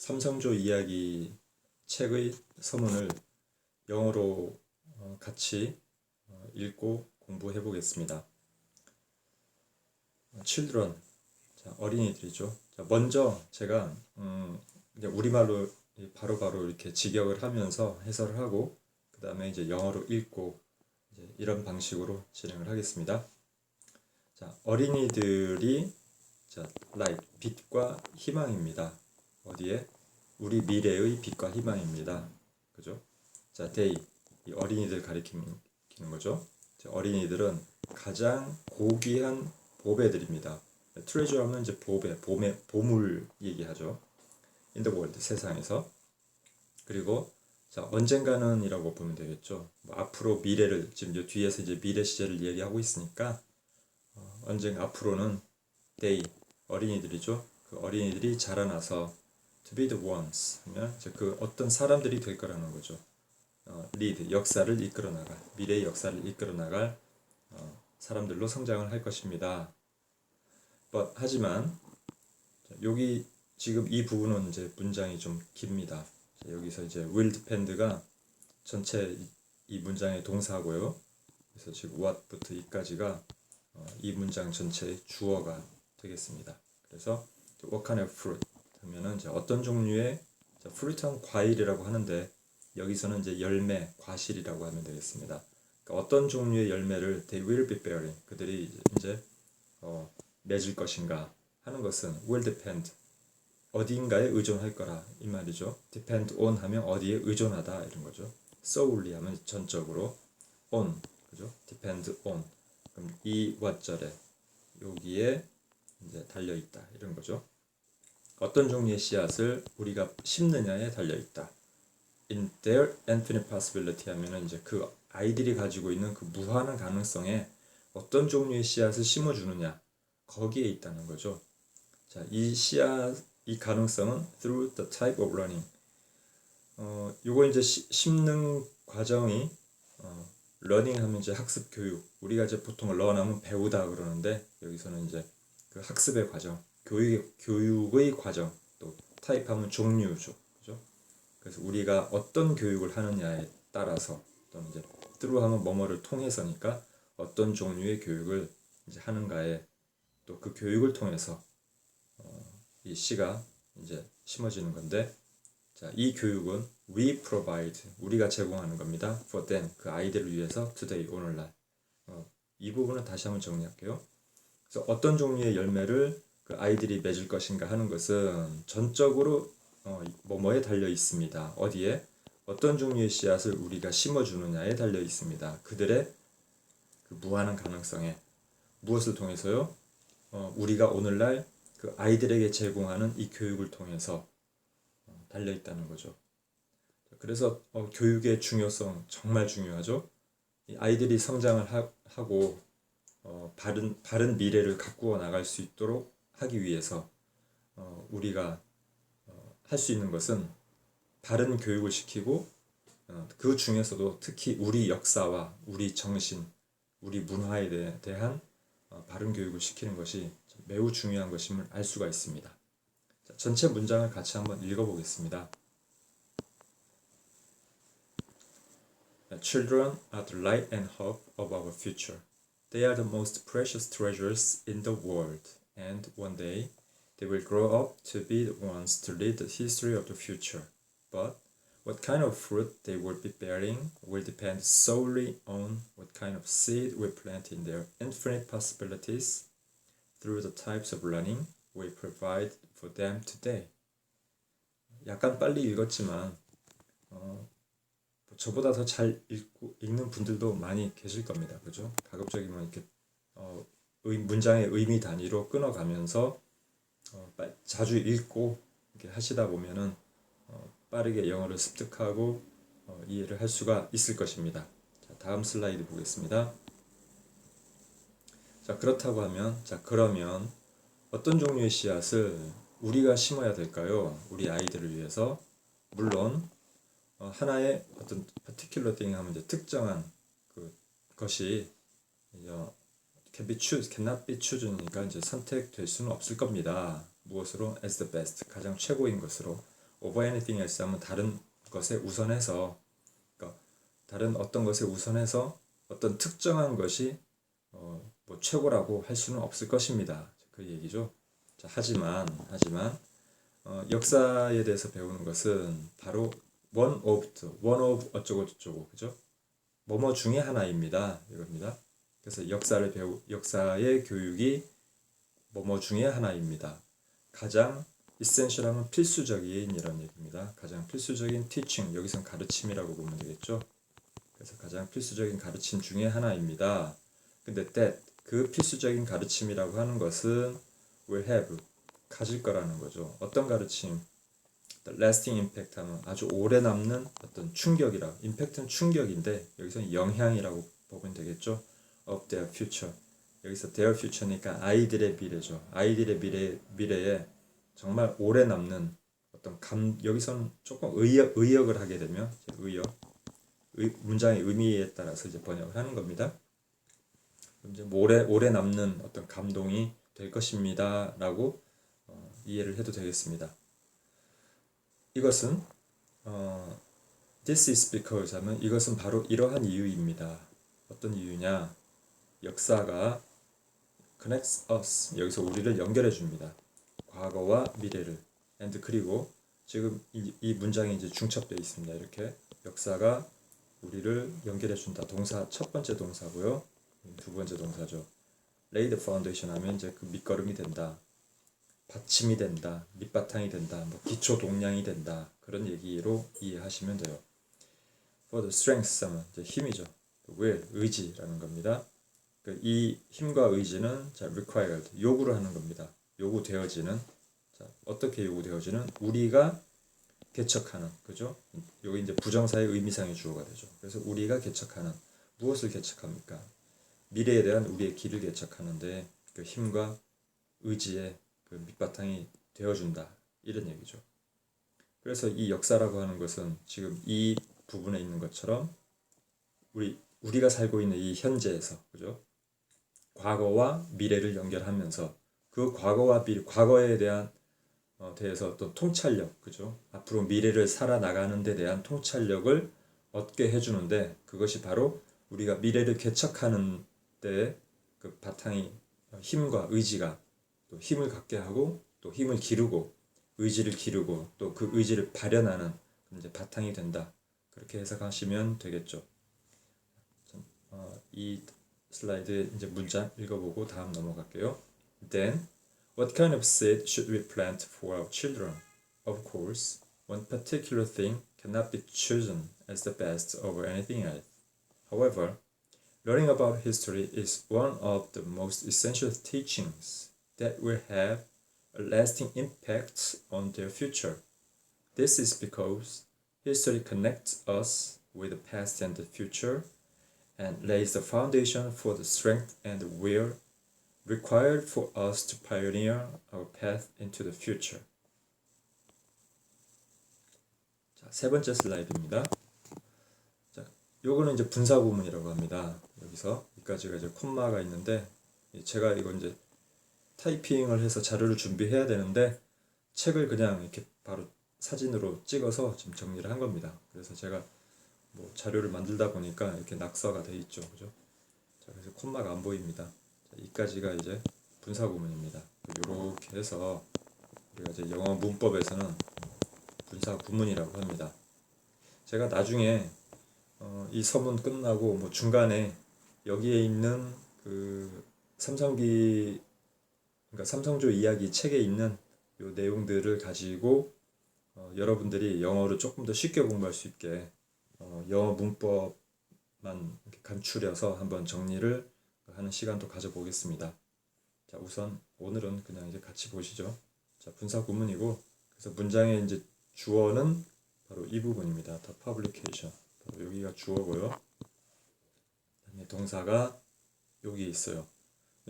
삼성조 이야기 책의 서문을 영어로 같이 읽고 공부해 보겠습니다. children, 어린이들이죠. 먼저 제가 우리말로 바로바로 이렇게 직역을 하면서 해설을 하고 그 다음에 이제 영어로 읽고 이런 방식으로 진행을 하겠습니다. 어린이들이 like 빛과 희망입니다. 어디에? 우리 미래의 빛과 희망입니다. 그죠? they, 이 어린이들 가리키는 거죠. 어린이들은 가장 고귀한 보배들입니다. 트레저 하면 이제 보물 얘기하죠. in the world, 세상에서. 그리고 언젠가는 이라고 보면 되겠죠. 앞으로 미래를, 지금 이 뒤에서 이제 미래 시제를 얘기하고 있으니까 언젠가 앞으로는 they, 어린이들이죠. 그 어린이들이 자라나서 to be the ones 하면 그 어떤 사람들이 될 거라는 거죠. lead, 역사를 이끌어 나갈, 미래의 역사를 이끌어 나갈 사람들로 성장을 할 것입니다. 하지만 여기 지금 이 부분은 이제 문장이 좀 깁니다. 여기서 이제 will depend가 전체 이 문장의 동사고요. 그래서 지금 what부터 이까지가 이 문장 전체의 주어가 되겠습니다. 그래서 what kind of fruit 하면은 이제 어떤 종류의 fruit한 과일이라고 하는데 여기서는 이제 열매, 과실이라고 하면 되겠습니다. 그러니까 어떤 종류의 열매를 they will be bearing, 그들이 이제 맺을 것인가 하는 것은 will depend, 어디인가에 의존할 거라 이 말이죠. depend on 하면 어디에 의존하다 이런 거죠. solely 하면 전적으로, on, 그죠? depend on, 그럼 이 what절에 여기에 이제 달려 있다 이런 거죠. 어떤 종류의 씨앗을 우리가 심느냐에 달려 있다. in their infinite possibility 하면은 이제 그 아이들이 가지고 있는 그 무한한 가능성에 어떤 종류의 씨앗을 심어주느냐 거기에 있다는 거죠. 이 씨앗, 이 가능성은 through the type of learning. 요거 이제 심는 과정이 learning 하면 이제 학습 교육. 우리가 이제 보통 learn 하면 배우다 그러는데 여기서는 이제 그 학습의 과정, 교육의 과정, 또 type 하면 종류죠. 그죠? 그래서 우리가 어떤 교육을 하느냐에 따라서 또는 이제 through 하면 뭐뭐를 통해서니까 어떤 종류의 교육을 이제 하는가에 또 그 교육을 통해서 이 씨가 이제 심어지는 건데, 이 교육은 we provide, 우리가 제공하는 겁니다. for them, 그 아이들을 위해서 today, 오늘날. 이 부분은 다시 한번 정리할게요. 그래서 어떤 종류의 열매를 그 아이들이 맺을 것인가 하는 것은 전적으로 뭐뭐에 달려 있습니다. 어디에? 어떤 종류의 씨앗을 우리가 심어주느냐에 달려 있습니다. 그들의 그 무한한 가능성에. 무엇을 통해서요? 우리가 오늘날 그 아이들에게 제공하는 이 교육을 통해서 달려 있다는 거죠. 그래서 교육의 중요성 정말 중요하죠. 이 아이들이 성장을 하고 바른 미래를 가꾸어 나갈 수 있도록 하기 위해서 우리가 할 수 있는 것은 바른 교육을 시키고 그 중에서도 특히 우리 역사와 우리 정신, 우리 문화에 대한 바른 교육을 시키는 것이 매우 중요한 것임을 알 수가 있습니다. 전체 문장을 같이 한번 읽어보겠습니다. Children are the light and hope of our future. They are the most precious treasures in the world, and one day they will grow up to be the ones to lead the history of the future. But what kind of fruit they will be bearing will depend solely on what kind of seed we plant in their infinite possibilities through the types of learning we provide for them today. 약간 빨리 읽었지만 저보다 더 잘 읽는 분들도 많이 계실 겁니다. 그죠? 가급적이면 이렇게 문장의 의미 단위로 끊어가면서 자주 읽고 이렇게 하시다 보면은 빠르게 영어를 습득하고 이해를 할 수가 있을 것입니다. 다음 슬라이드 보겠습니다. 그렇다고 하면, 그러면 어떤 종류의 씨앗을 우리가 심어야 될까요? 우리 아이들을 위해서. 물론 하나의 어떤 particular thing 하면 이제 특정한 그 것이 cannot be choosen이니까 이제 선택될 수는 없을 겁니다. 무엇으로? as the best, 가장 최고인 것으로. over anything else 하면 다른 것에 우선해서, 그러니까 다른 어떤 것에 우선해서 어떤 특정한 것이 뭐 최고라고 할 수는 없을 것입니다. 그 얘기죠. 자, 하지만 역사에 대해서 배우는 것은 바로 one of 어쩌고 저쩌고, 그죠? 뭐뭐 중에 하나입니다. 이겁니다. 그래서 역사의 교육이 뭐뭐 중에 하나입니다. 가장 essential하면 필수적인 이런 얘기입니다. 가장 필수적인 teaching, 여기선 가르침이라고 보면 되겠죠. 그래서 가장 필수적인 가르침 중에 하나입니다. 근데 that, 그 필수적인 가르침이라고 하는 것은 will have, 가질 거라는 거죠. 어떤 가르침? lasting impact 하면 아주 오래 남는 어떤 충격이라, impact는 충격인데 여기서는 영향이라고 보면 되겠죠. of their future, 여기서 their future니까 아이들의 미래죠. 아이들의 미래에 정말 오래 남는 어떤 여기서는 조금 의역을 하게 되면 문장의 의미에 따라서 이제 번역을 하는 겁니다. 이제 오래 남는 어떤 감동이 될 것입니다라고 이해를 해도 되겠습니다. 이것은 this is because 하면 이것은 바로 이러한 이유입니다. 어떤 이유냐? 역사가 connects us, 여기서 우리를 연결해 줍니다. 과거와 미래를. and, 그리고 지금 이 문장이 이제 중첩되어 있습니다. 이렇게 역사가 우리를 연결해 준다. 동사 첫 번째 동사고요. 두 번째 동사죠. lay the foundation 하면 이제 그 밑거름이 된다. 받침이 된다. 밑바탕이 된다. 뭐 기초 동량이 된다. 그런 얘기로 이해하시면 돼요. for the strength 하면 이제 힘이죠. will, 의지라는 겁니다. 이 힘과 의지는 자, required, 요구를 하는 겁니다. 요구되어지는, 자, 어떻게 요구되어지는? 우리가 개척하는, 그죠? 여기 이제 부정사의 의미상의 주어가 되죠. 그래서 우리가 개척하는, 무엇을 개척합니까? 미래에 대한 우리의 길을 개척하는데 그 힘과 의지의 그 밑바탕이 되어준다, 이런 얘기죠. 그래서 이 역사라고 하는 것은 지금 이 부분에 있는 것처럼 우리가 살고 있는 이 현재에서, 그죠? 과거와 미래를 연결하면서 그 과거에 대한 대해서 어떤 통찰력, 그죠? 앞으로 미래를 살아나가는 데 대한 통찰력을 얻게 해주는데, 그것이 바로 우리가 미래를 개척하는 데 그 바탕이 힘과 의지가, 또 힘을 갖게 하고 또 힘을 기르고 의지를 기르고 또 그 의지를 발현하는 이제 바탕이 된다. 그렇게 해석하시면 되겠죠. 이 슬라이드 이제 문장 읽어보고 다음 넘어갈게요. Then, what kind of seed should we plant for our children? Of course, one particular thing cannot be chosen as the best over anything else. However, learning about history is one of the most essential teachings that will have a lasting impact on their future. This is because history connects us with the past and the future and lays the foundation for the strength and will required for us to pioneer our path into the future. 자, 세 번째 슬라이드입니다. 자, 요거는 이제 분사 구문이라고 합니다. 여기서 여기까지가 이제 콤마가 있는데, 제가 이거 이제 타이핑을 해서 자료를 준비해야 되는데 책을 그냥 이렇게 바로 사진으로 찍어서 지금 정리를 한 겁니다. 그래서 제가 뭐 자료를 만들다 보니까 이렇게 낙서가 돼 있죠, 그죠? 자, 그래서 콤마가 안 보입니다. 자, 이까지가 이제 분사 구문입니다. 이렇게 해서 우리가 이제 영어 문법에서는 분사 구문이라고 합니다. 제가 나중에 이 서문 끝나고 뭐 중간에 여기에 있는 그 삼성기, 그러니까 삼성조 이야기 책에 있는 요 내용들을 가지고 여러분들이 영어를 조금 더 쉽게 공부할 수 있게 영어 문법만 이렇게 간추려서 한번 정리를 하는 시간도 가져보겠습니다. 자, 우선 오늘은 그냥 이제 같이 보시죠. 자, 분사 구문이고, 그래서 문장의 이제 주어는 바로 이 부분입니다. The publication. 바로 여기가 주어고요. 동사가 여기 있어요.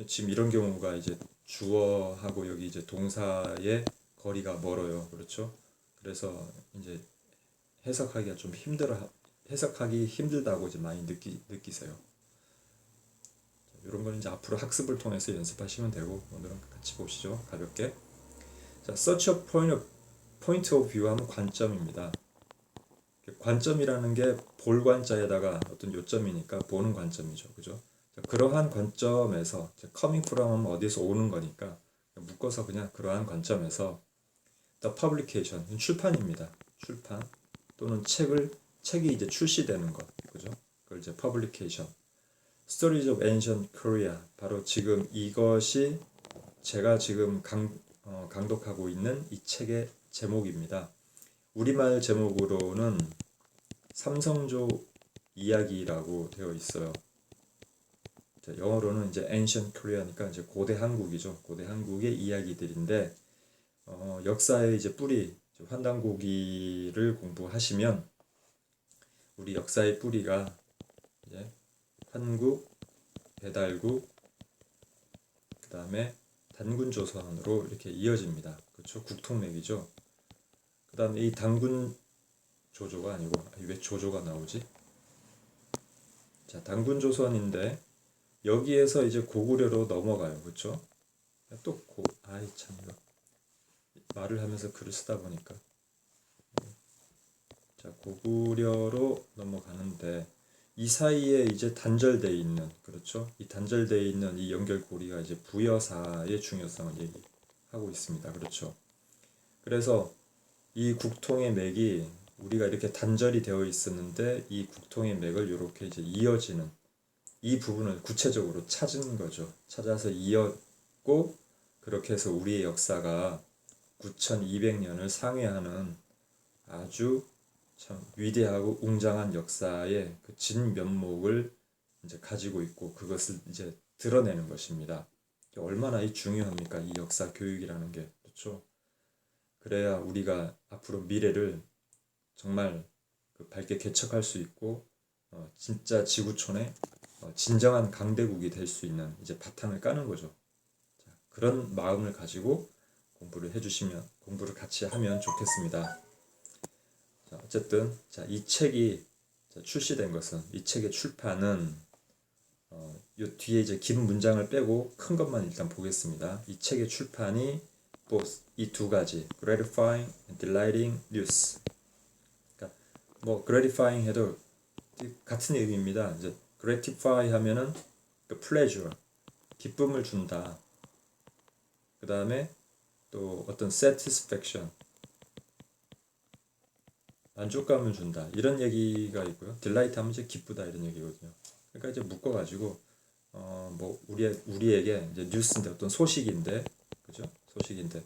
지금 이런 경우가 이제 주어하고 여기 이제 동사의 거리가 멀어요. 그렇죠? 그래서 이제 해석하기 힘들다고 이제 많이 느끼세요. 이런 건 이제 앞으로 학습을 통해서 연습하시면 되고, 오늘은 같이 보시죠. 가볍게. 자, such a point of view 하면 관점입니다. 관점이라는 게 볼 관자에다가 어떤 요점이니까 보는 관점이죠. 그죠? 자, 그러한 관점에서 coming from 하면 어디서 오는 거니까 묶어서 그냥 그러한 관점에서 the publication 출판입니다. 출판 또는 책이 이제 출시되는 것. 그죠? 그걸 이제 publication. Stories of Ancient Korea 바로 지금 이것이 제가 지금 강독하고 있는 이 책의 제목입니다. 우리말 제목으로는 삼성조 이야기라고 되어 있어요. 자, 영어로는 이제 Ancient Korea니까 이제 고대 한국이죠. 고대 한국의 이야기들인데 역사의 이제 뿌리 환단고기를 공부하시면 우리 역사의 뿌리가 이제 한국, 배달국, 그 다음에 단군조선으로 이렇게 이어집니다. 그렇죠? 국통맥이죠. 그 다음에 이 단군 조조가 아니고 왜 조조가 나오지? 자, 단군조선인데 여기에서 이제 고구려로 넘어가요. 그렇죠? 아이 참 이거 말을 하면서 글을 쓰다 보니까 자, 고구려로 넘어가는데 이 사이에 이제 단절되어 있는 그렇죠? 이 단절되어 있는 이 연결고리가 이제 부여사의 중요성을 얘기하고 있습니다. 그렇죠? 그래서 이 국통의 맥이 우리가 이렇게 단절이 되어 있었는데 이 국통의 맥을 이렇게 이제 이어지는 이 부분을 구체적으로 찾은 거죠. 찾아서 이었고 그렇게 해서 우리의 역사가 9200년을 상회하는 아주 참 위대하고 웅장한 역사의 그 진면목을 이제 가지고 있고 그것을 이제 드러내는 것입니다. 얼마나 중요합니까? 이 역사 교육이라는 게. 그렇죠? 그래야 우리가 앞으로 미래를 정말 밝게 개척할 수 있고 진짜 지구촌의 진정한 강대국이 될 수 있는 이제 바탕을 까는 거죠. 자, 그런 마음을 가지고 공부를 같이 하면 좋겠습니다. 자, 어쨌든 이 책이 출시된 것은 이 책의 출판은 요 뒤에 이제 긴 문장을 빼고 큰 것만 일단 보겠습니다. 이 책의 출판이 이 두 가지 gratifying and delighting news. 그러니까 뭐 gratifying 해도 같은 의미입니다. 이제 gratify 하면은 그 pleasure 기쁨을 준다. 그 다음에 또 어떤 satisfaction 만족감을 준다 이런 얘기가 있고요. delight 하면 이제 기쁘다 이런 얘기거든요. 그러니까 이제 묶어가지고 뭐 우리에게 이제 뉴스인데 어떤 소식인데 그죠? 소식인데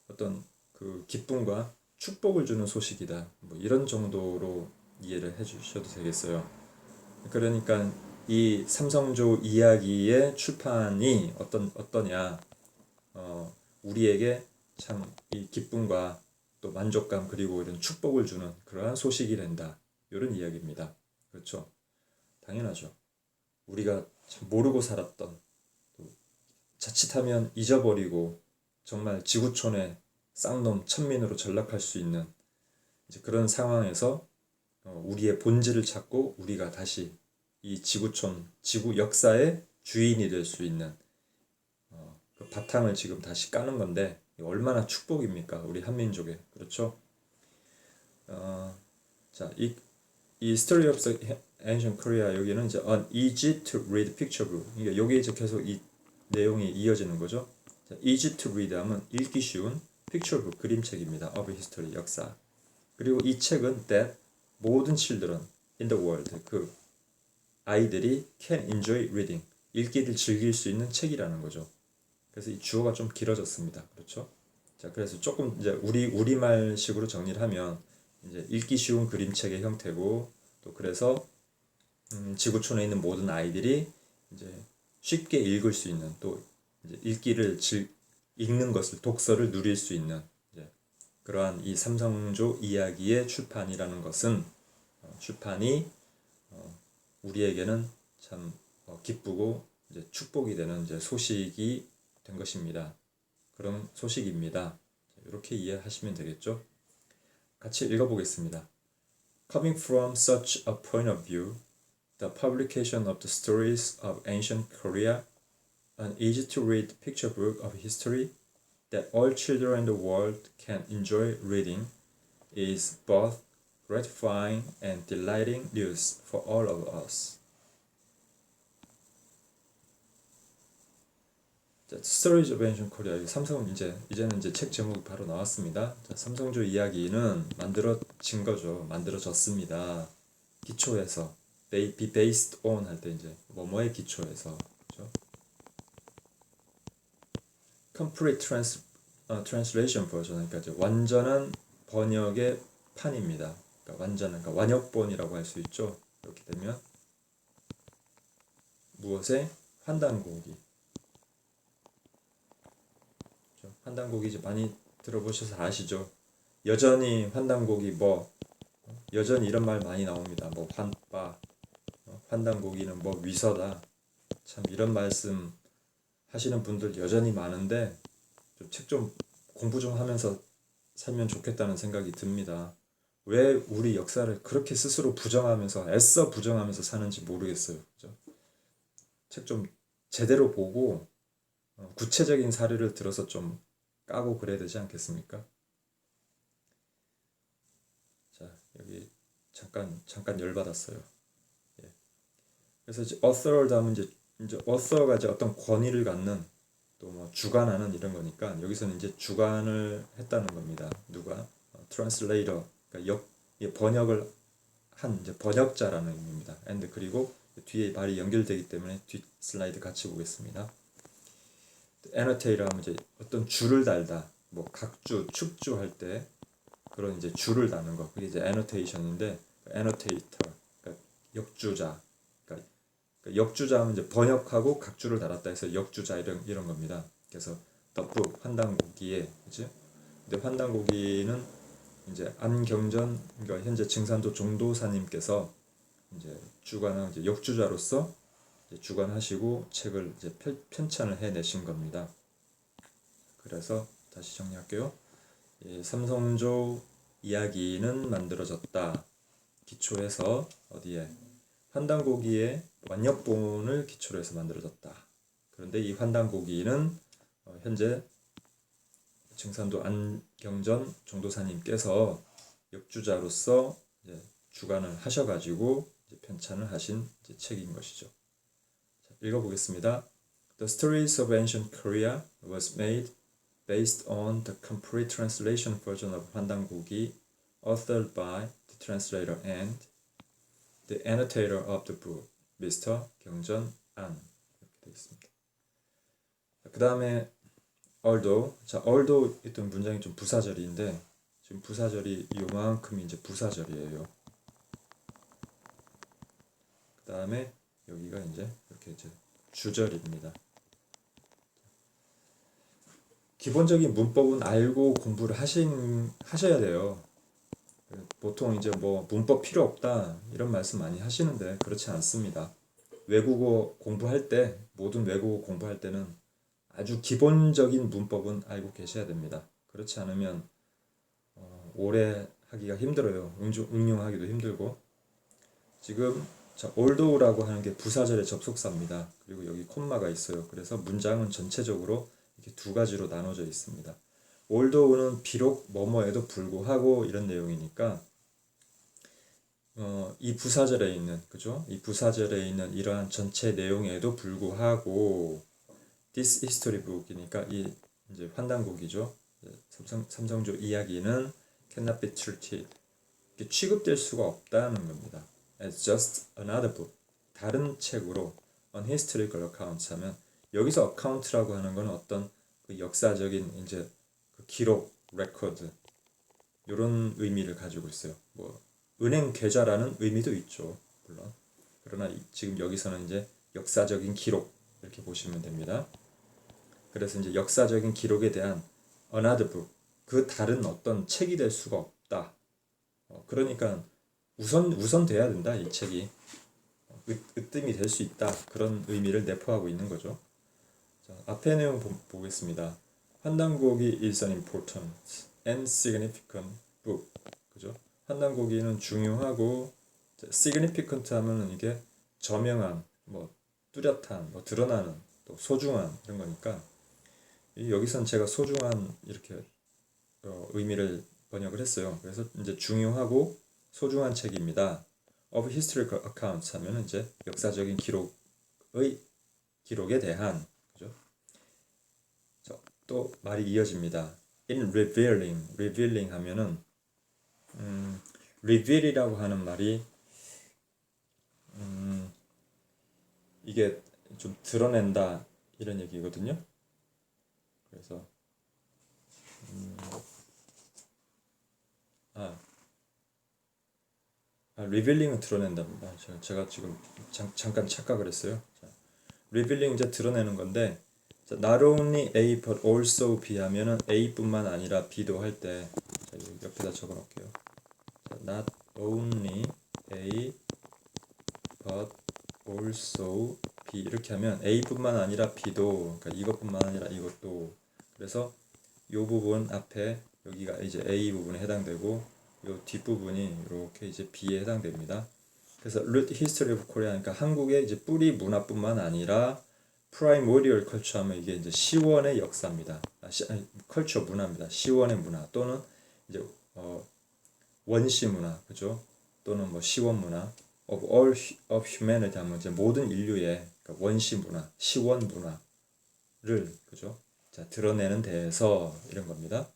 어떤 그 기쁨과 축복을 주는 소식이다. 뭐 이런 정도로 이해를 해주셔도 되겠어요. 그러니까 이 삼성조 이야기의 출판이 어떠냐? 우리에게 참 이 기쁨과 또 만족감 그리고 이런 축복을 주는 그러한 소식이 된다. 이런 이야기입니다. 그렇죠? 당연하죠. 우리가 참 모르고 살았던 자칫하면 잊어버리고 정말 지구촌의 쌍놈 천민으로 전락할 수 있는 이제 그런 상황에서 우리의 본질을 찾고 우리가 다시 이 지구촌 지구 역사의 주인이 될 수 있는 그 바탕을 지금 다시 까는 건데 얼마나 축복입니까? 우리 한민족에. 그렇죠? 자, 이 Story of the Ancient Korea 여기는 이제 An Easy to Read Picture Book. 그러니까 여기 이제 계속 이 내용이 이어지는 거죠. 자, Easy to Read 하면 읽기 쉬운 Picture Book 그림책입니다. Of History 역사. 그리고 이 책은 that 모든 children in the world 그 아이들이 can enjoy reading 읽기를 즐길 수 있는 책이라는 거죠. 그래서 이 주어가 좀 길어졌습니다. 그렇죠? 자, 그래서 조금 이제 우리말식으로 정리를 하면 이제 읽기 쉬운 그림책의 형태고 또 그래서 지구촌에 있는 모든 아이들이 이제 쉽게 읽을 수 있는 또 이제 읽는 것을 독서를 누릴 수 있는 이제 그러한 이 삼성조 이야기의 출판이라는 것은 출판이 우리에게는 참 기쁘고 이제 축복이 되는 이제 소식이 된 것입니다. 그런 소식입니다. 이렇게 이해하시면 되겠죠? 같이 읽어보겠습니다. Coming from such a point of view, the publication of the stories of ancient Korea, an easy-to-read picture book of history, that all children in the world can enjoy reading is both gratifying and delighting news for all of us. 자, Stories of Ancient Korea. 삼성 이제는 책 제목이 바로 나왔습니다. 자, 삼성조 이야기는 만들어진 거죠. 만들어졌습니다. 기초에서 be based on 할 때 이제 뭐뭐의 기초에서 그렇죠? Complete translation version 그러니까 이제 완전한 번역의 판입니다. 그러니까 완역본이라고 할 수 있죠. 이렇게 되면 무엇의 환단고기. 환단고기 이제 많이 들어보셔서 아시죠? 여전히 환단고기 여전히 이런 말 많이 나옵니다. 환빠, 환단고기는 위서다. 참 이런 말씀 하시는 분들 여전히 많은데 책 좀 공부 좀 하면서 살면 좋겠다는 생각이 듭니다. 왜 우리 역사를 그렇게 스스로 부정하면서 애써 부정하면서 사는지 모르겠어요. 그죠? 책 좀 제대로 보고 구체적인 사례를 들어서 좀 까고 그래야 되지 않겠습니까? 자, 여기 잠깐 열받았어요. 예. 그래서 이제 author를 하면 이제 author가 이제 어떤 권위를 갖는 또 주관하는 이런 거니까 여기서는 이제 주관을 했다는 겁니다. 누가? translator, 그러니까 번역을 한 이제 번역자라는 의미입니다. and 그리고 뒤에 말이 연결되기 때문에 뒷 슬라이드 같이 보겠습니다. annotator 하면 이제 어떤 줄을 달다. 각주, 축주 할 때 그런 이제 줄을 다는 거. 그게 이제 annotation인데 annotator, 그러니까 역주자. 그러니까 역주자 하면 이제 번역하고 각주를 달았다 해서 역주자 이런 겁니다. 그래서 the book 환단고기에 그죠? 근데 환단고기는 이제 안경전 그러니까 현재 증산도 종도사님께서 이제 주관한 이제 역주자로서 이제 주관하시고 책을 이제 편찬을 해내신 겁니다. 그래서 다시 정리할게요. 삼성조 이야기는 만들어졌다. 기초해서 어디에? 환단고기의 완역본을 기초로 해서 만들어졌다. 그런데 이 환단고기는 현재 증산도 안경전 종도사님께서 역주자로서 이제 주관을 하셔가지고 이제 편찬을 하신 이제 책인 것이죠. 자, 읽어보겠습니다. The Stories of Ancient Korea was made based on the complete translation version of 환단고기, authored by the translator and the annotator of the book, Mr. 경전 안. 이렇게 되어 있습니다. 그 다음에 although, 자 although 있던 문장이 좀 부사절인데 지금 부사절이 요만큼이 이제 부사절이에요. 그 다음에 여기가 이제 이렇게 이제 주절입니다. 기본적인 문법은 알고 공부를 하셔야 돼요. 보통 이제 문법 필요 없다 이런 말씀 많이 하시는데 그렇지 않습니다. 외국어 공부할 때 모든 외국어 공부할 때는 아주 기본적인 문법은 알고 계셔야 됩니다. 그렇지 않으면 오래 하기가 힘들어요. 응용하기도 힘들고. 지금 aldough라고 하는 게 부사절의 접속사입니다. 그리고 여기 콤마가 있어요. 그래서 문장은 전체적으로 이렇게 두 가지로 나눠져 있습니다. aldough는 비록 뭐뭐에도 불구하고 이런 내용이니까 이 부사절에 있는 그죠? 이 부사절에 있는 이러한 전체 내용에도 불구하고 this history book이니까 이 이제 환단고기죠. 삼성조 이야기는 cannot be treated 취급될 수가 없다는 겁니다. As just another book 다른 책으로 on historical accounts 하면 여기서 account라고 하는 건 어떤 그 역사적인 이제 그 기록, 레코드 이런 의미를 가지고 있어요. 은행 계좌라는 의미도 있죠, 물론. 그러나 지금 여기서는 이제 역사적인 기록 이렇게 보시면 됩니다. 그래서 이제 역사적인 기록에 대한 another book 그 다른 어떤 책이 될 수가 없다. 그러니까 우선 돼야 된다 이 책이 으뜸이 될 수 있다 그런 의미를 내포하고 있는 거죠. 자, 앞에 내용 보겠습니다. 환단고기 is an important and significant book. 그죠? 환단고기는 중요하고 significant 하면은 이게 저명한, 뚜렷한, 드러나는, 또 소중한 이런 거니까 여기선 제가 소중한 이렇게 의미를 번역을 했어요. 그래서 이제 중요하고 소중한 책입니다. Of historical accounts 하면 이제 역사적인 기록에 대한, 그죠? 또 말이 이어집니다. In revealing 하면은 reveal이라고 하는 말이 이게 좀 드러낸다 이런 얘기거든요. 그래서 revealing은 드러낸답니다. 제가 지금 잠깐 착각을 했어요. revealing 이제 드러내는 건데, not only A but also B 하면은 A뿐만 아니라 B도 할 때, 옆에다 적어 놓을게요. not only A but also B 이렇게 하면 A뿐만 아니라 B도, 그러니까 이것뿐만 아니라 이것도. 그래서 요 부분 앞에 여기가 이제 A 부분에 해당되고, 요 뒷부분이 이렇게 이제 B에 해당됩니다. 그래서 root history of Korea, 그러니까 한국의 이제 뿌리 문화뿐만 아니라 primordial culture 하면 이게 이제 시원의 역사입니다. 컬처 문화입니다. 시원의 문화 또는 이제 원시 문화, 그죠? 또는 뭐 시원 문화. of all of humanity 하면 이제 모든 인류의, 그러니까 원시 문화, 시원 문화를, 그죠? 자, 드러내는 데에서 이런 겁니다.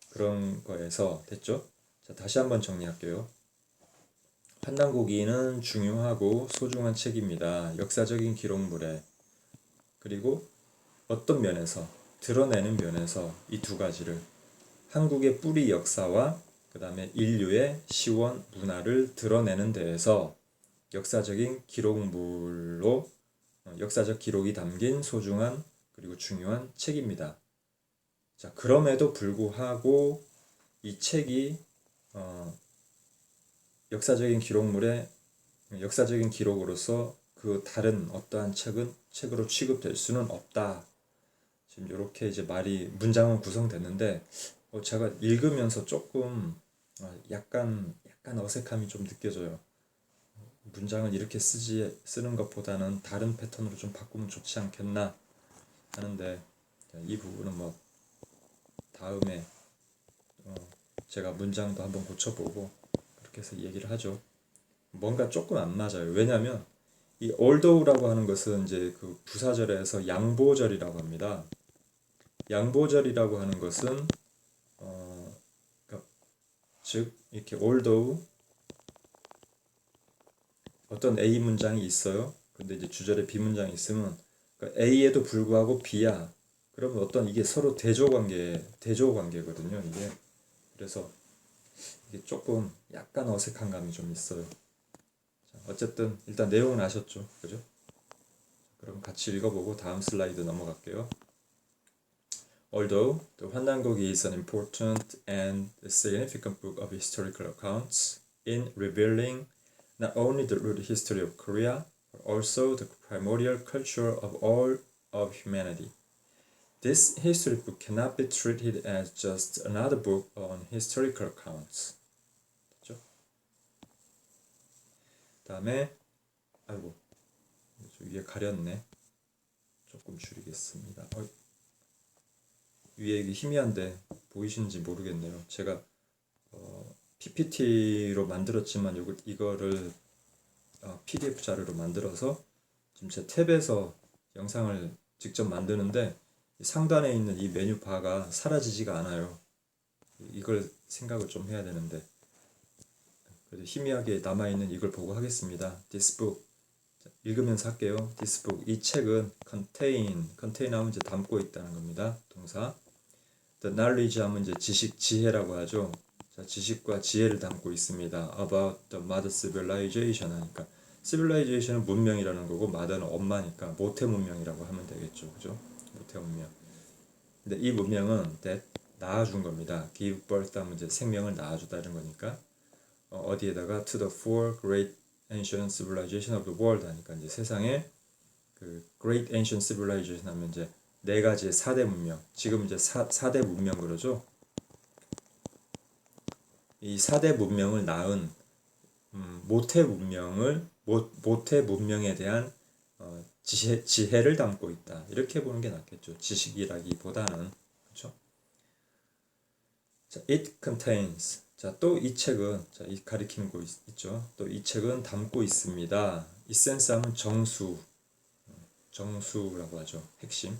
그런 거에서 됐죠? 자, 다시 한번 정리할게요. 환단고기는 중요하고 소중한 책입니다. 역사적인 기록물에, 그리고 어떤 면에서, 드러내는 면에서 이 두 가지를, 한국의 뿌리 역사와 그 다음에 인류의 시원 문화를 드러내는 데에서 역사적인 기록물로 역사적 기록이 담긴 소중한 그리고 중요한 책입니다. 자, 그럼에도 불구하고 이 책이 역사적인 기록으로서 그 다른 어떠한 책으로 취급될 수는 없다. 지금 이렇게 이제 문장은 구성됐는데, 제가 읽으면서 조금 약간 어색함이 좀 느껴져요. 문장을 이렇게 쓰는 것보다는 다른 패턴으로 좀 바꾸면 좋지 않겠나 하는데, 이 부분은 뭐 다음에 제가 문장도 한번 고쳐보고 그렇게 해서 얘기를 하죠. 뭔가 조금 안 맞아요. 왜냐하면 이 although라고 하는 것은 이제 그 부사절에서 양보절이라고 합니다. 양보절이라고 하는 것은 그러니까 즉 이렇게 although 어떤 A 문장이 있어요. 근데 이제 주절에 B 문장이 있으면, 그러니까 A에도 불구하고 B야. 그러면 어떤 이게 서로 대조 관계거든요. 이게 그래서 이게 조금 약간 어색한 감이 좀 있어요. 자, 어쨌든 일단 내용은 아셨죠, 그죠? 그럼 같이 읽어보고 다음 슬라이드 넘어갈게요. Although the 환단고기 is an important and significant book of historical accounts in revealing not only the root history of Korea, but also the primordial culture of all of humanity. This history book cannot be treated as just another book on historical accounts. 됐죠? 다음에 아이고 위에 가렸네. 조금 줄이겠습니다. 위에 이게 희미한데 보이시는지 모르겠네요. 제가 PPT로 만들었지만 이거를 PDF 자료로 만들어서 지금 제 탭에서 영상을 직접 만드는데 상단에 있는 이 메뉴바가 사라지지가 않아요. 이걸 생각을 좀 해야 되는데, 그래도 희미하게 남아있는 이걸 보고 하겠습니다. This book 읽으면서 할게요. This book, 이 책은 contain 하면 이제 담고 있다는 겁니다. 동사. The knowledge 하면 이제 지혜라고 하죠. 자, 지식과 지혜를 담고 있습니다. About the modern civilization 하니까 civilization은 문명이라는 거고 mother는 엄마니까 모태 문명이라고 하면 되겠죠. 그죠? 모태 문명. 근데 이 문명은 that 낳아준 겁니다. give birth 하면 이제 생명을 낳아주다는 거니까 어디에다가 to the four great ancient civilization of the world 하니까 이제 세상에 그 great ancient civilization 하면 이제 네 가지의 4대 문명, 지금 이제 4대 문명 그러죠. 이 4대 문명을 낳은 모태 문명에 대한 지혜를 담고 있다. 이렇게 보는 게 낫겠죠. 지식이라기보다는. 그렇죠? 자, it contains. 자, 또 이 책은 자, 이 가리키는 거 있죠. 또 이 책은 담고 있습니다. essence 하면 정수라고 하죠. 핵심.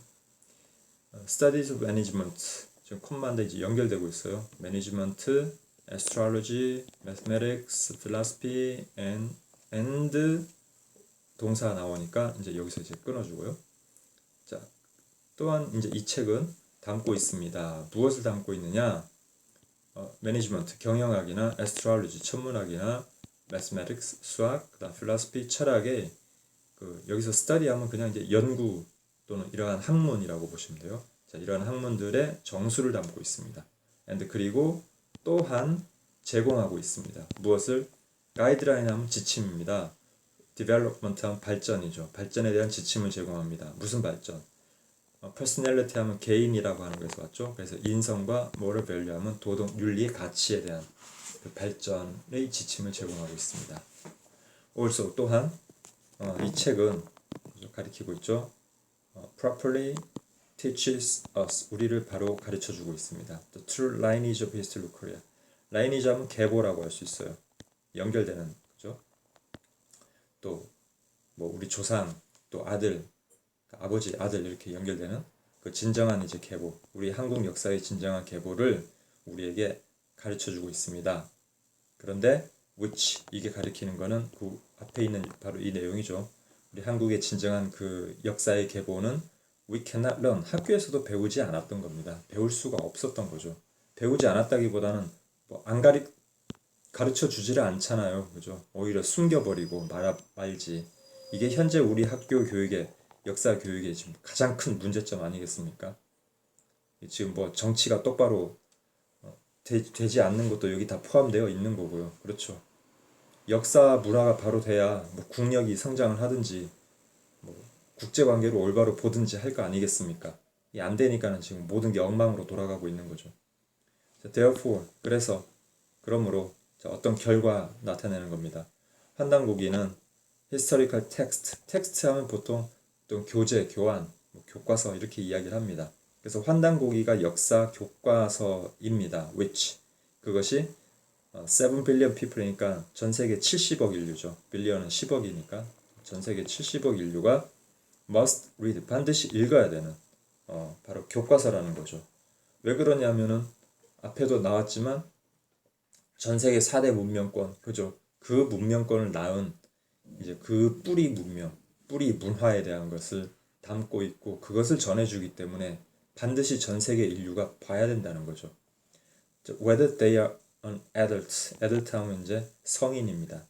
Studies of Management. 지금 콤마인데 이제 연결되고 있어요. Management, Astrology, Mathematics, Philosophy, and 동사 나오니까 이제 여기서 이제 끊어주고요. 자, 또한 이제 이 책은 담고 있습니다. 무엇을 담고 있느냐? 매니지먼트, 경영학이나 astrology, 천문학이나 mathematics, 수학, 그다음 philosophy, 철학의 여기서 study하면 그냥 이제 연구 또는 이러한 학문이라고 보시면 돼요. 자, 이러한 학문들의 정수를 담고 있습니다. and 그리고 또한 제공하고 있습니다. 무엇을? 가이드라인 하면 지침입니다. development 하면 발전이죠. 발전에 대한 지침을 제공합니다. 무슨 발전? personality 하면 개인이라고 하는 것에서 왔죠. 그래서 인성과 moral value 하면 도덕, 윤리, 가치에 대한 그 발전의 지침을 제공하고 있습니다. also 또한 이 책은 가리키고 있죠. properly teaches us 우리를 바로 가르쳐주고 있습니다. The true lineage of history of Korea. lineage 하면 계보라고 할 수 있어요. 연결되는 거죠. 또 뭐 우리 조상, 또 아들, 아버지, 아들 이렇게 연결되는 그 진정한 이제 계보, 우리 한국 역사의 진정한 계보를 우리에게 가르쳐주고 있습니다. 그런데 which 이게 가리키는 거는 그 앞에 있는 바로 이 내용이죠. 우리 한국의 진정한 그 역사의 계보는 we cannot learn 학교에서도 배우지 않았던 겁니다. 배울 수가 없었던 거죠. 배우지 않았다기보다는 뭐 안 가르쳐 주지를 않잖아요. 그죠? 오히려 숨겨버리고 말지. 이게 현재 우리 학교 교육의 역사 교육의 지금 가장 큰 문제점 아니겠습니까? 지금 뭐 정치가 똑바로 되지 않는 것도 여기 다 포함되어 있는 거고요. 그렇죠. 역사 문화가 바로 돼야 뭐 국력이 성장을 하든지 뭐 국제관계로 올바로 보든지 할 거 아니겠습니까? 이게 안 되니까는 지금 모든 게 엉망으로 돌아가고 있는 거죠. therefore 그러므로 어떤 결과 나타내는 겁니다. 환단고기는 historical text 하면 보통 또 교재, 교환, 교과서 이렇게 이야기를 합니다. 그래서 환단고기가 역사 교과서입니다. which 그것이 7 billion people이니까 전 세계 70억 인류죠. billion은 10억이니까 전 세계 70억 인류가 must read 반드시 읽어야 되는 바로 교과서라는 거죠. 왜 그러냐면은 앞에도 나왔지만 전 세계 4대 문명권, 그죠? 그 문명권을 낳은 이제 그 뿌리 문명, 뿌리 문화에 대한 것을 담고 있고 그것을 전해주기 때문에 반드시 전 세계 인류가 봐야 된다는 거죠. Whether they are an adult 하면 이제 성인입니다.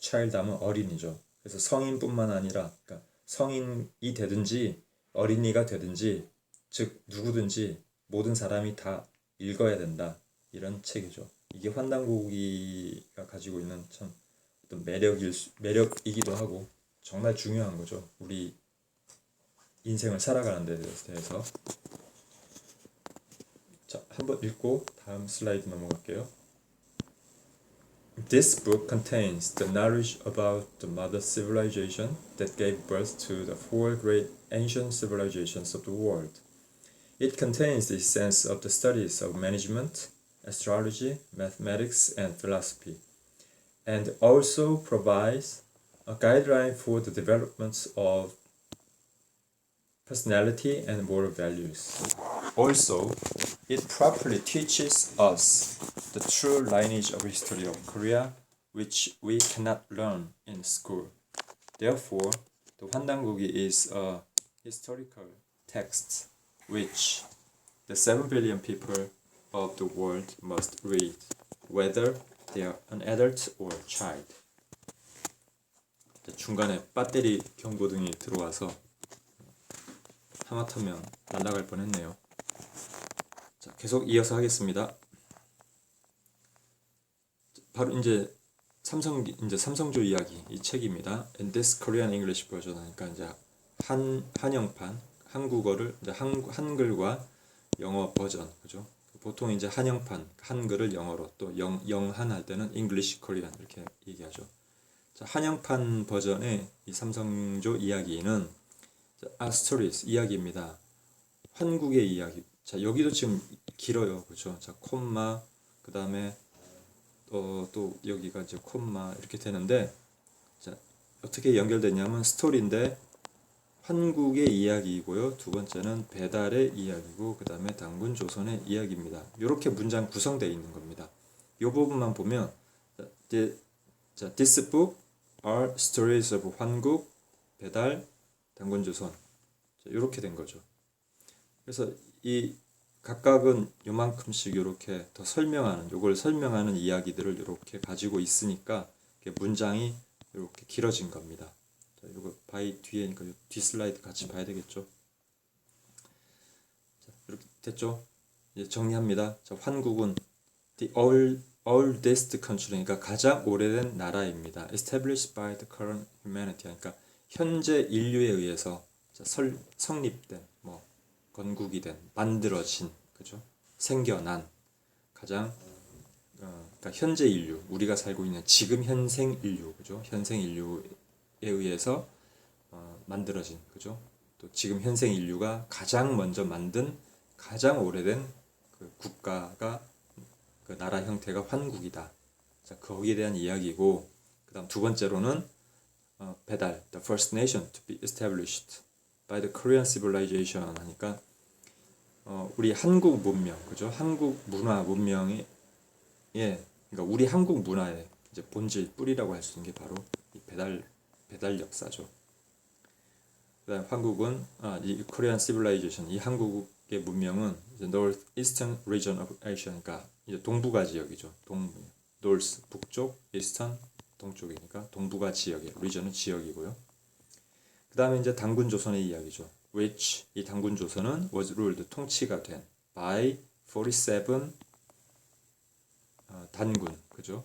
child 하면 어린이죠. 그래서 성인뿐만 아니라 그러니까 성인이 되든지 어린이가 되든지 즉 누구든지 모든 사람이 다 읽어야 된다. 이런 책이죠. 이게 환단고기가 가지고 있는 참 어떤 매력이기도 하고 정말 중요한 거죠. 우리 인생을 살아가는 데 대해서. 자, 한번 읽고 다음 슬라이드 넘어갈게요. This book contains the knowledge about the mother civilization that gave birth to the 4 great ancient civilizations of the world. It contains the essence of the studies of management, astrology, mathematics, and philosophy, and also provides a guideline for the development of personality and moral values. Also, it properly teaches us the true lineage of history of Korea, which we cannot learn in school. Therefore, the 환단고기 is a historical text which the 7 billion people of the world must read, whether they are an adult or child. 중간에 배터리 경고등이 들어와서 하마터면 날아갈 뻔했네요. 자, 계속 이어서 하겠습니다. 바로 이제 삼성조 이야기 이 책입니다. In this Korean English version 하니까 이제 한영판 한국어를 이제 한글과 영어 버전 그죠? 보통 이제 한영판 한글을 영어로 또 영한 할 때는 English Korean 이렇게 얘기하죠. 자, 한영판 버전의 이 삼성조 이야기는 stories 이야기입니다. 환국의 이야기. 자, 여기도 지금 길어요. 그렇죠? 자, 콤마 그다음에 또 여기가 이제 콤마 이렇게 되는데, 자, 어떻게 연결되냐면 스토리인데 환국의 이야기이고요. 두 번째는 배달의 이야기고 그다음에 단군 조선의 이야기입니다. 이렇게 문장 구성되어 있는 겁니다. 이 부분만 보면 자, this book are stories of 환국, 배달, 단군 조선. 이렇게 된 거죠. 그래서 이 각각은 요만큼씩 이렇게 더 설명하는, 요걸 설명하는 이야기들을 이렇게 가지고 있으니까 문장이 이렇게 길어진 겁니다. 자, 이거 바이 뒤에니까 뒤 슬라이드 같이 봐야 되겠죠. 자, 이렇게 됐죠. 이제 정리합니다. 자, 환국은 the oldest country, 그러니까 가장 오래된 나라입니다. established by the current humanity, 그러니까 현재 인류에 의해서 성립된, 건국이 된, 만들어진, 그죠? 생겨난 가장 그러니까 현재 인류, 우리가 살고 있는 지금 현생 인류, 그죠? 현생 인류에 의해서 만들어진, 그죠? 또 지금 현생 인류가 가장 먼저 만든 가장 오래된 그 국가가, 그 나라 형태가 환국이다. 자, 거기에 대한 이야기고, 그다음 두 번째로는 배달, the first nation to be established by the Korean civilization 하니까 우리 한국 문명, 그죠? 한국 문화 문명이, 그러니까 우리 한국 문화의 이제 본질, 뿌리라고 할 수 있는 게 바로 이 배달 역사죠. 그다음 한국은 이 Korean civilization, 이 한국의 문명은 이제 northeastern region of Asia, 그러니까 이제 동북아 지역이죠. north 북쪽, eastern 동쪽이니까 동북아 지역의 region은 지역이고요. 그다음에 이제 단군 조선의 이야기죠. which 이 단군 조선은 was ruled 통치가 된 by 47 단군, 그죠?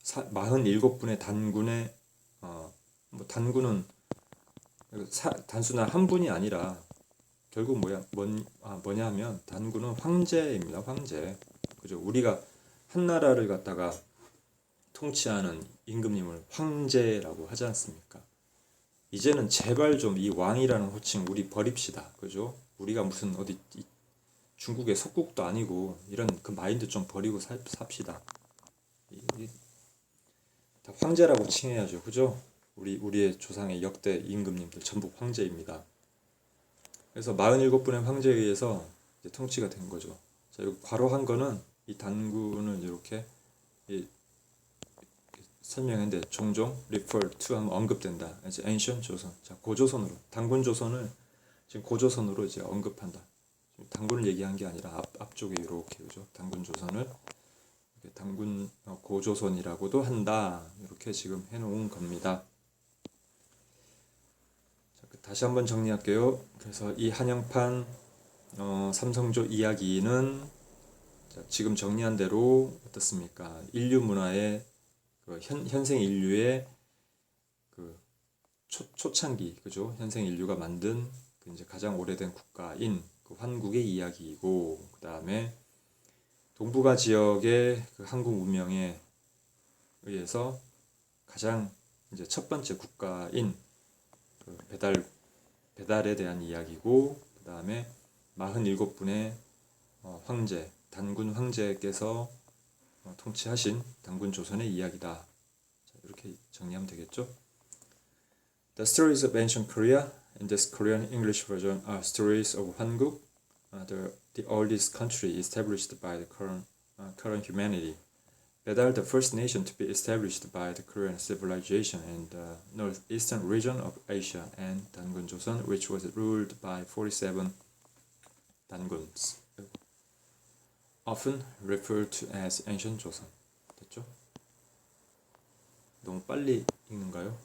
47분의 단군의 단군은 단순한 한 분이 아니라 결국 뭐냐 하면 단군은 황제입니다. 황제, 그죠? 우리가 한 나라를 갖다가 통치하는 임금님을 황제라고 하지 않습니까? 이제는 제발 좀 이 왕이라는 호칭 우리 버립시다. 그죠? 우리가 무슨 어디 중국의 속국도 아니고 이런 그 마인드 좀 버리고 삽시다. 다 황제라고 칭해야죠. 그죠? 우리의 조상의 역대 임금님들 전부 황제입니다. 그래서 47분의 황제에 의해서 이제 통치가 된 거죠. 자, 여기 괄호한 거는 이 단군을 이렇게 설명했는데 종종 refer to 하면 언급된다. 이제 ancient 조선. 자, 고조선으로 단군 조선을 지금 고조선으로 이제 언급한다. 단군을 얘기한 게 아니라 앞쪽에 이렇게, 그죠? 단군 조선을 단군 고조선이라고도 한다. 이렇게 지금 해놓은 겁니다. 자, 다시 한번 정리할게요. 그래서 이 한영판 삼성조 이야기는 지금 정리한 대로 어떻습니까? 인류 문화의 그 현생 인류의 그 초창기, 그죠? 현생 인류가 만든 그 이제 가장 오래된 국가인 그 환국의 이야기이고, 그 다음에 동북아 지역의 그 한국 문명에 의해서 가장 이제 첫 번째 국가인 그 배달에 대한 이야기고, 그 다음에 47분의 황제, 단군 황제께서 통치하신 단군 조선의 이야기다. 자, 이렇게 정리하면 되겠죠? The stories of ancient Korea in this Korean English version are stories of Hanguk, the oldest country established by the current humanity. Bedal, the first nation to be established by the Korean civilization in the northeastern region of Asia, and Dangun Joseon, which was ruled by 47 단군s, often referred to as ancient 조선. 됐죠? 너무 빨리 읽는가요?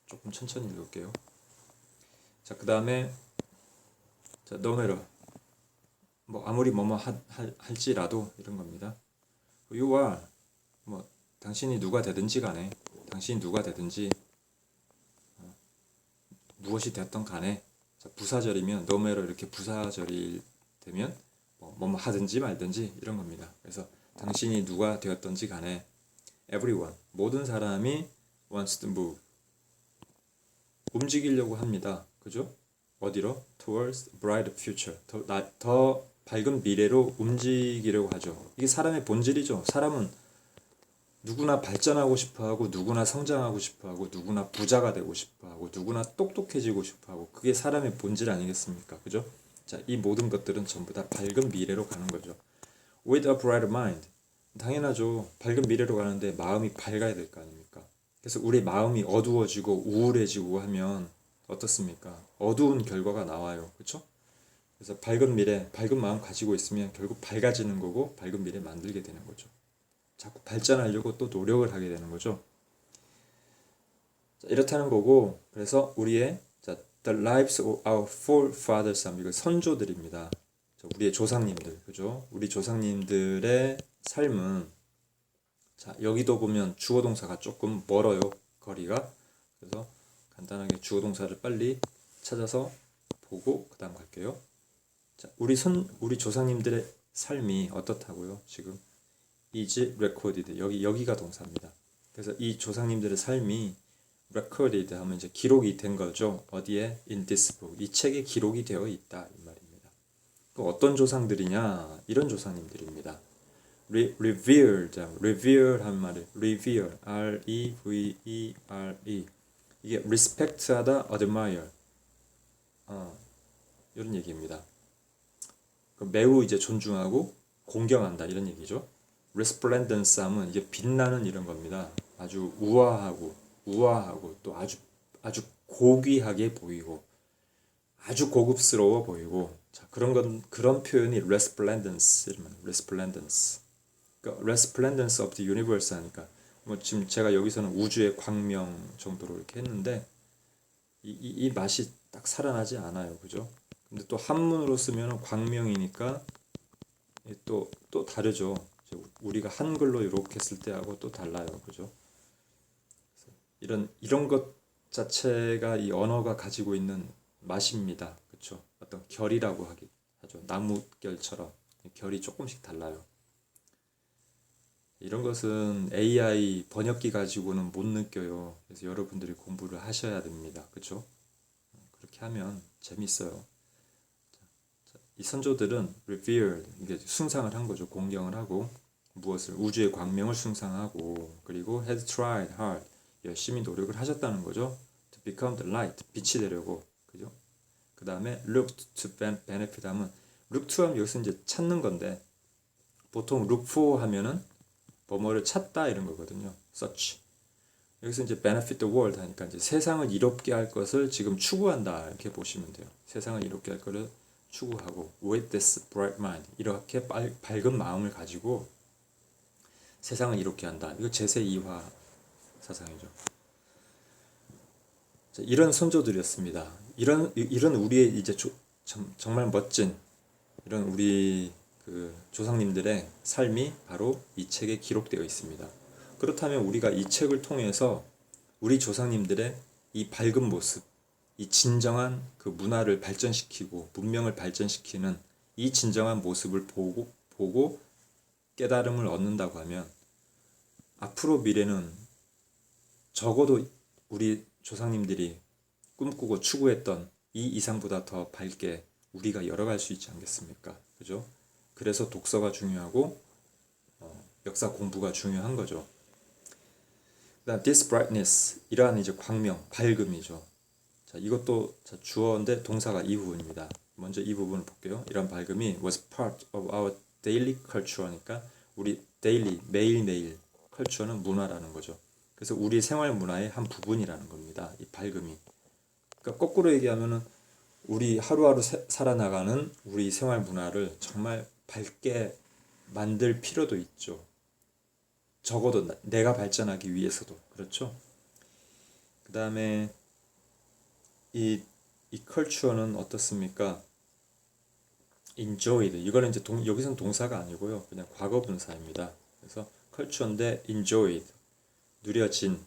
조금 천천히 읽을게요. 자, 그 다음에 너메러, 아무리 할지라도 이런 겁니다. You are, 당신이 누가 되든지 간에, 당신이 누가 되든지 무엇이 됐던 간에, 자, 부사절이면 너메러 이렇게 부사절이 되면 하든지 말든지 이런 겁니다. 그래서 당신이 누가 되었던지 간에 everyone 모든 사람이 wants to move 움직이려고 합니다. 그죠? 어디로? towards a brighter future 더 밝은 미래로 움직이려고 하죠. 이게 사람의 본질이죠. 사람은 누구나 발전하고 싶어하고 누구나 성장하고 싶어하고 누구나 부자가 되고 싶어하고 누구나 똑똑해지고 싶어하고 그게 사람의 본질 아니겠습니까? 그죠? 자, 이 모든 것들은 전부 다 밝은 미래로 가는 거죠. With a brighter mind 당연하죠. 밝은 미래로 가는데 마음이 밝아야 될 거 아닙니까? 그래서 우리 마음이 어두워지고 우울해지고 하면 어떻습니까? 어두운 결과가 나와요. 그렇죠? 그래서 밝은 미래, 밝은 마음 가지고 있으면 결국 밝아지는 거고 밝은 미래 만들게 되는 거죠. 자꾸 발전하려고 또 노력을 하게 되는 거죠. 자, 이렇다는 거고 그래서 우리의 자, the lives of our forefathers 이거 선조들입니다. 자, 우리의 조상님들 그죠? 우리 조상님들의 삶은 자 여기도 보면 주어 동사가 조금 멀어요 거리가. 그래서 간단하게 주어 동사를 빨리 찾아서 보고 그다음 갈게요. 자 우리 조상님들의 삶이 어떻다고요? 지금 is recorded 여기가 동사입니다. 그래서 이 조상님들의 삶이 recorded 하면 이제 기록이 된 거죠. 어디에? in this book 이 책에 기록이 되어 있다 이 말입니다. 그 어떤 조상들이냐? 이런 조상님들입니다. revere 한 말이 revere R-E-V-E-R-E 이게 respect하다 admire 이런 얘기입니다. 매우 이제 존중하고 공경한다 이런 얘기죠. resplendence 하면 이게 빛나는 이런 겁니다. 아주 우아하고 또 아주 고귀하게 보이고 아주 고급스러워 보이고 자 그런 표현이 resplendence 그러니까 resplendence of the universe 하니까 뭐 지금 제가 여기서는 우주의 광명 정도로 이렇게 했는데 이 맛이 딱 살아나지 않아요. 그죠? 근데 또 한문으로 쓰면 광명이니까 또 다르죠. 우리가 한글로 이렇게 쓸 때하고 또 달라요. 그죠? 이런 것 자체가 이 언어가 가지고 있는 맛입니다. 그렇죠? 어떤 결이라고 하죠. 나무결처럼 결이 조금씩 달라요. 이런 것은 AI 번역기 가지고는 못 느껴요. 그래서 여러분들이 공부를 하셔야 됩니다. 그렇죠? 그렇게 하면 재밌어요. 이 선조들은 revered 이게 숭상을 한 거죠. 공경을 하고 무엇을 우주의 광명을 숭상하고 그리고 had tried hard 열심히 노력을 하셨다는 거죠. To become the light 빛이 되려고 그죠? 그 다음에 looked to benefit 하면 look to 하면 여기서 이제 찾는 건데 보통 look for 하면은 뭐뭐를 찾다 이런 거거든요. search 여기서 이제 benefit the world 하니까 이제 세상을 이롭게 할 것을 지금 추구한다 이렇게 보시면 돼요. 세상을 이롭게 할 것을 추구하고 with this bright mind 이렇게 밝은 마음을 가지고 세상을 이롭게 한다. 이거 제세2화 사상이죠. 자, 이런 선조들이었습니다. 이런 우리의 이제 정말 멋진 이런 우리 그 조상님들의 삶이 바로 이 책에 기록되어 있습니다. 그렇다면 우리가 이 책을 통해서 우리 조상님들의 이 밝은 모습, 이 진정한 그 문화를 발전시키고 문명을 발전시키는 이 진정한 모습을 보고 깨달음을 얻는다고 하면 앞으로 미래는 적어도 우리 조상님들이 꿈꾸고 추구했던 이 이상보다 더 밝게 우리가 열어갈 수 있지 않겠습니까? 그죠? 그래서 독서가 중요하고 역사 공부가 중요한 거죠. 그다음 this brightness 이러한 이제 광명, 밝음이죠. 자, 이것도 주어인데 동사가 이 부분입니다. 먼저 이 부분을 볼게요. 이런 밝음이 was part of our daily culture니까 우리 daily 매일매일 culture는 문화라는 거죠. 그래서 우리 생활 문화의 한 부분이라는 겁니다. 이 밝음이. 그러니까 거꾸로 얘기하면은 우리 하루하루 살아나가는 우리 생활 문화를 정말 밝게 만들 필요도 있죠. 적어도 내가 발전하기 위해서도 그렇죠. 그 다음에 이 컬처는 어떻습니까? enjoyed 이거는 이제 여기서는 동사가 아니고요, 그냥 과거 분사입니다. 그래서 컬처인데 enjoyed 누려진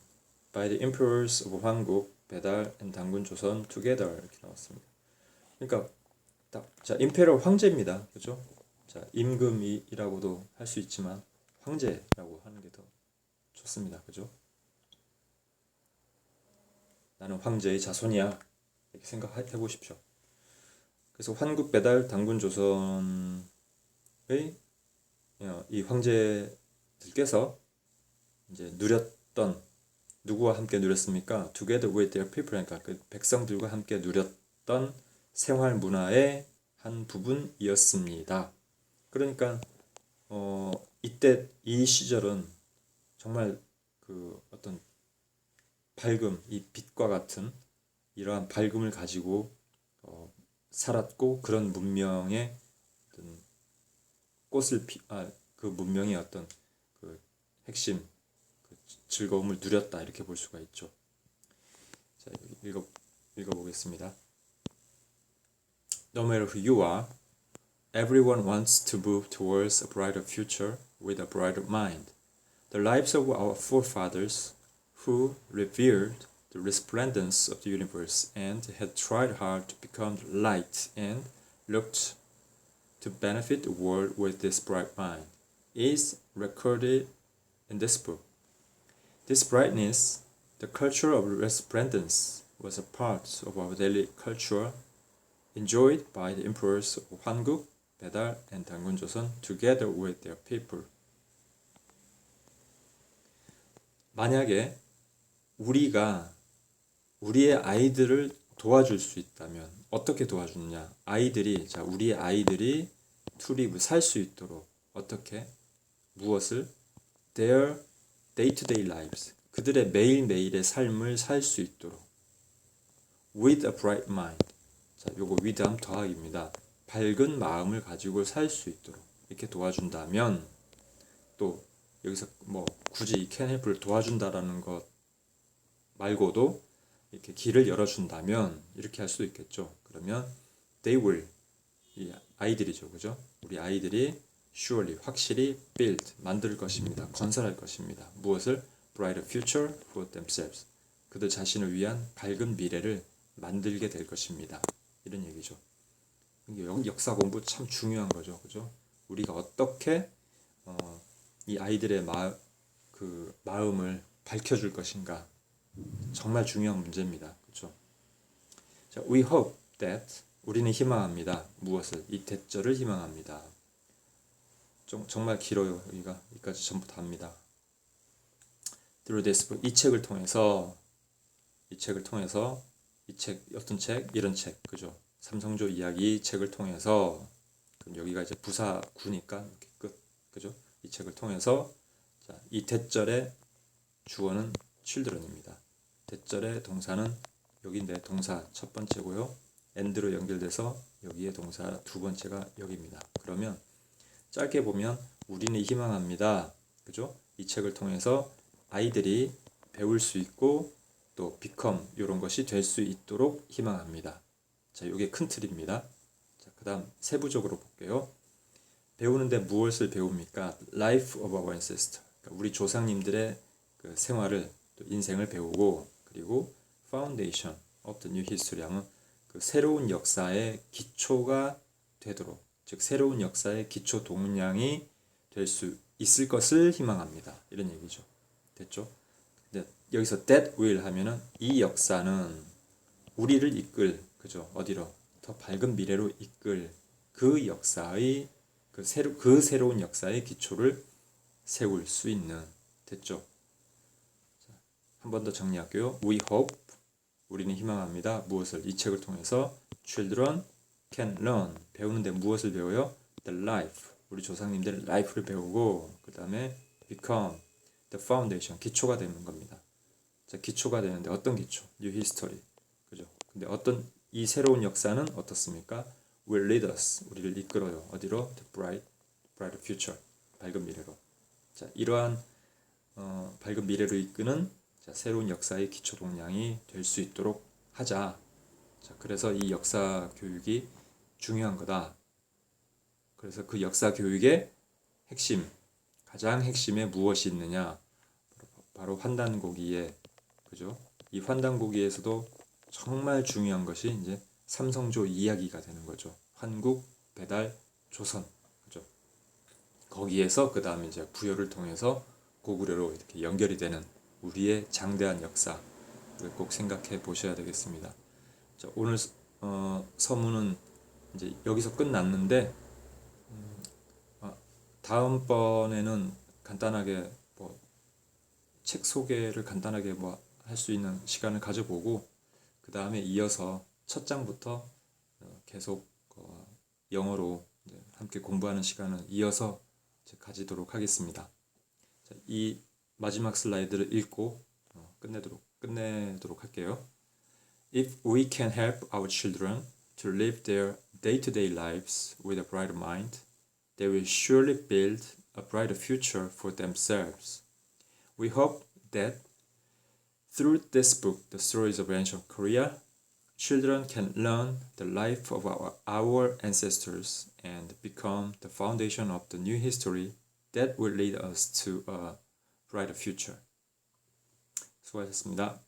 by the emperors of 황국 배달 and 당군 조선 together 이렇게 나왔습니다. 그러니까 자 임페러 황제입니다. 그죠? 자 임금이라고도 할 수 있지만 황제라고 하는 게 더 좋습니다. 그죠? 나는 황제의 자손이야. 이렇게 생각해 보십시오. 그래서 환국 배달 당군 조선의 이 황제들께서 이제 누렸던, 누구와 함께 누렸습니까? Together with their people, 그러니까 그 백성들과 함께 누렸던 생활 문화의 한 부분이었습니다. 그러니까 이때 이 시절은 정말 그 어떤 밝음, 이 빛과 같은 이러한 밝음을 가지고 살았고, 그런 문명의 어떤 그 문명의 어떤 그 핵심, 그 즐거움을 누렸다, 이렇게 볼 수가 있죠. 자, 읽어보겠습니다. No matter who you are, everyone wants to move towards a brighter future with a brighter mind. The lives of our forefathers who revered the resplendence of the universe and had tried hard to become light and looked to benefit the world with this bright mind is recorded in this book. This brightness, the culture of resplendence, was a part of our daily culture enjoyed by the emperors of Hwanguk, Baedal, and Dangun Joseon together with their people. 만약에 우리가 우리의 아이들을 도와줄 수 있다면 어떻게 도와주느냐? 우리의 아이들이 살 수 있도록 어떻게, 무엇을? Their day-to-day lives, 그들의 매일매일의 삶을 살 수 있도록. With a bright mind, 자, 요거 with 하면 더하기입니다. 밝은 마음을 가지고 살 수 있도록 이렇게 도와준다면, 또 여기서 뭐 굳이 이 can help를 도와준다라는 것 말고도 이렇게 길을 열어준다면 이렇게 할 수도 있겠죠. 그러면 they will, 이 아이들이죠, 그죠? 우리 아이들이 surely, 확실히 build, 만들 것입니다. 건설할 것입니다. 무엇을? brighter future for themselves, 그들 자신을 위한 밝은 미래를 만들게 될 것입니다. 이런 얘기죠. 역사 공부 참 중요한 거죠, 그죠? 우리가 어떻게 이 아이들의 마음을 밝혀줄 것인가, 정말 중요한 문제입니다. 그렇죠? 자, we hope that, 우리는 희망합니다. 무엇을? 이 대절을 희망합니다. 정말 길어요. 여기까지 전부 다 합니다. Through this book, 이 책을 통해서 이 책, 어떤 책? 이런 책, 그죠? 삼성조 이야기 책을 통해서, 그럼 여기가 이제 부사구니까 이렇게 끝, 그죠? 이 책을 통해서, 자, 이 대절의 주어는 children입니다. 대절의 동사는 여기인데 동사 첫 번째고요. and로 연결돼서 여기에 동사 두 번째가 여기입니다. 그러면 짧게 보면 우리는 희망합니다. 그죠? 이 책을 통해서 아이들이 배울 수 있고 또 become 이런 것이 될 수 있도록 희망합니다. 자, 이게 큰 틀입니다. 자, 그다음 세부적으로 볼게요. 배우는데 무엇을 배웁니까? Life of our ancestors. 그러니까 우리 조상님들의 그 생활을, 또 인생을 배우고, 그리고 foundation of the new history 하면 그 새로운 역사의 기초가 되도록, 즉 새로운 역사의 기초 동량이 될 수 있을 것을 희망합니다. 이런 얘기죠. 됐죠? 근데 여기서 that will 하면은 이 역사는 우리를 이끌, 그죠? 어디로? 더 밝은 미래로 이끌 그 역사의 그 새로운 역사의 기초를 세울 수 있는, 됐죠? 한 번 더 정리할게요. We hope, 우리는 희망합니다. 무엇을? 이 책을 통해서 children can learn, 배우는데 무엇을 배워요? The life, 우리 조상님들의 life를 배우고, 그 다음에 become the foundation, 기초가 되는 겁니다. 자, 기초가 되는데 어떤 기초? New history, 그죠? 근데 이 새로운 역사는 어떻습니까? Will lead us, 우리를 이끌어요. 어디로? The bright future, 밝은 미래로. 자, 이러한 밝은 미래로 이끄는, 자, 새로운 역사의 기초 동량이 될 수 있도록 하자. 자, 그래서 이 역사 교육이 중요한 거다. 그래서 그 역사 교육의 핵심, 가장 핵심에 무엇이 있느냐? 바로 환단고기에, 그죠? 이 환단고기에서도 정말 중요한 것이 이제 삼성조 이야기가 되는 거죠. 환국, 배달, 조선, 그죠? 거기에서 그 다음에 이제 부여를 통해서 고구려로 이렇게 연결이 되는 우리의 장대한 역사를 꼭 생각해 보셔야 되겠습니다. 자, 오늘 서문은 이제 여기서 끝났는데 다음번에는 간단하게 뭐 책 소개를 간단하게 뭐 할 수 있는 시간을 가져보고 그 다음에 이어서 첫 장부터 계속 영어로 이제 함께 공부하는 시간을 이어서 가지도록 하겠습니다. 자, 이 마지막 슬라이드를 읽고 끝내도록 할게요. If we can help our children to live their day-to-day lives with a brighter mind, they will surely build a brighter future for themselves. We hope that through this book, The Stories of Ancient Korea, children can learn the life of our ancestors and become the foundation of the new history that will lead us to a brighter future. 수고하셨습니다.